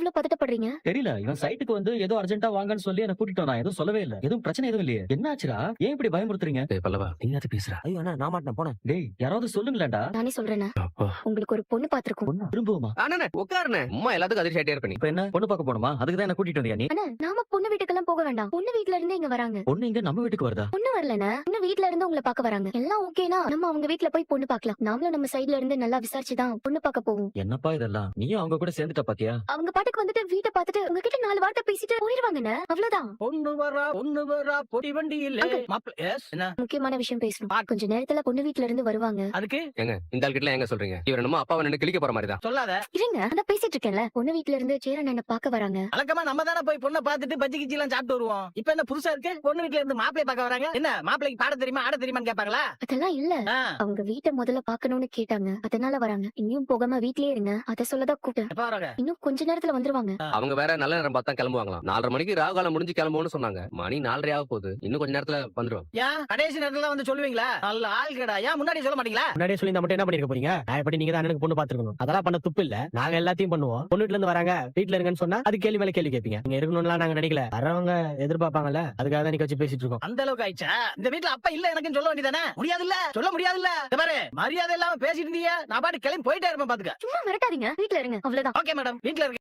இவ்ளோ பதட்டப்படுறீங்க? தெரியல. இவன் சைட்டுக்கு வந்து ஏதோ அர்ஜென்ட்டா வாங்கன்னு சொல்லி என்ன கூட்டிட்டு வந்தான். எதுவும் சொல்லவே இல்ல. எதுவும் பிரச்சனை எதுவும் இல்லையே. என்னாச்சுடா? ஏன் இப்படி பயமுறுத்துறீங்க? டேய் பல்லவா, நீயாவது பேசுறா. ஐயோ அண்ணா நான் மாட்டேன் போனேன். டேய், யாராவது சொல்லுங்களேன்டா. நானே சொல்றேனே. அப்பா. உங்களுக்கு ஒரு பொண்ணு பாத்துருக்கோம். பொண்ணா? திரும்பவுமா? அண்ணே உட்காருண்ணே. அம்மா எல்லாத்துக்கும் அதிர்ச்சி ஆயிட்டே இருப்ப நீ. இப்ப என்ன பொண்ணு பார்க்க போணுமா? அதுக்கு தான் என்ன கூட்டிட்டு வந்தியா நீ? அண்ணா, நாம பொண்ணு வீட்டுக்கெல்லாம் போக வேண்டாம். பொண்ணு வீட்ல இருந்து இங்க வராங்க. பொண்ணு இங்க நம்ம வீட்டுக்கு வருதா? பொண்ணு வரலண்ணா. பொண்ணு வீட்ல இருந்து உங்களை பார்க்க வராங்க. எல்லாம் ஓகேனா நம்ம அவங்க வீட்ல போய் பொண்ணு பார்க்கலாம். நாமளும் நம்ம சைடுல இருந்து நல்லா விசாரிச்சுதான் பொண்ணு பார்க்க போவோம். என்னப்பா இதெல்லாம்? நீயும் அவங்க கூட சேர்ந்துட்ட பாத்தியா? அவங்க பாட்டுக்கு வந்துட்டு வீட்டை பார்த்துட்டு உங்ககிட்ட 4 வார்த்தை பேசிட்டு போயிருவாங்கண்ணே. அவ்வளவுதான். பொண்ணு வரா பொடி வண்டியிலே மாப்பிள்ள. எஸ் என்ன முக்கியமான விஷயம் பேசணும். கொஞ்ச நேரத்துல பொண்ணு வீட்ல இருந்து வருவாங்க. அதுக்கு ஏங்க இந்த ஆள்கிட்ட எங்க சொல்றீங்க? இவர் என்னமோ அப்பாவை நின்னு கிளிக்க போற மாதிரி தான். சொல்லாத. இருங்க, நான் பேசிட்டு இருக்கேன்ல. பொண்ணு வீட்ல இருந்து சேரன் என்ன பார்க்க வராங்க. வழக்கமா நம்ம தானே போய் பொண்ணை பார்த்துட்டு பஜ்ஜி கிச்சி எல்லாம் சாப்பிட்டு வருவோம். இப்ப என்ன புதுசா இருக்கு? பொண்ணு வீட்ல இருந்து மாப்பிள்ளை பார்க்க வராங்க. என்ன மாப்பிள்ளைக்கு பாட தெரியுமா ஆட தெரியுமான்னு கேட்பாங்களா? அதெல்லாம் இல்ல. அவங்க வீட்டை முதல்ல பார்க்கணும்னு கேட்டாங்க. அதனால வராங்க. இன்னும் போகாம வீட்லயே இருங்க. அத சொல்லதான் கூப்பிட்டேன். எப்ப வராங்க? இன்னும் கொஞ்ச நேரத்துல வந்துருவாங்க. அவங்க வேற நல்ல நேரம் பார்த்தா கிளம்புவாங்களாம். 4:30 மணிக்கு ராகுகாலம் முடிஞ்சு கிளம்புவோம்னு சொன்னாங்க. மணி 4:30 ஆக போகுது. இன்னும் கொஞ்ச நேரத்துல வந்துருவாங்க. ஏன் கடைசி நேரத்துல வந்து சொல்லுவீங்களா? நல்ல ஆள் கடா. ஏன் முன்னாடி சொல்ல மாட்டீங்களா? முன்னாடியே சொல்லி மட்டும் என்ன பண்ணிருக்க போறீங்க? நான் எப்படி நீங்க தான் எனக்கு பொண்ணு பாத்துருக்கணும். அதெல்லாம் பண்ண துப்பு இல்ல. நாங்க எல்லாத்தையும் பண்ணுவோம். பொண்ணு வீட்ல இருந்து வராங்க, வீட்ல இருங்கன்னு சொன்னா அது கேள்வி மேல கேள்வி கேட்பீங்க. நீங்க இருக்கணும்லாம் நாங்க நினைக்கல. வரவங்க எதிர்பார்ப்பாங்கல்ல, அதுக்காக தான் நிக்க வச்சு பேசிட்டு இருக்கோம். அந்த அளவுக்கு ஆயிடுச்சா? இந்த வீட்ல அப்பா இல்ல எனக்குன்னு சொல்ல வேண்டியதானே? முடியாதுல்ல, சொல்ல முடியாதுல்ல. இந்த பாரு, மரியாதை இல்லாம பேசிட்டு இருந்தீங்க, நான் பாட்டு கிளம்பி போயிட்டே இருப்பேன் பாத்துக்க. சும்மா மிரட்டாதீங்க. வீட்ல இருங்க. அவ்வளவுதான். ஓகே மேடம், வீட்ல இருக்க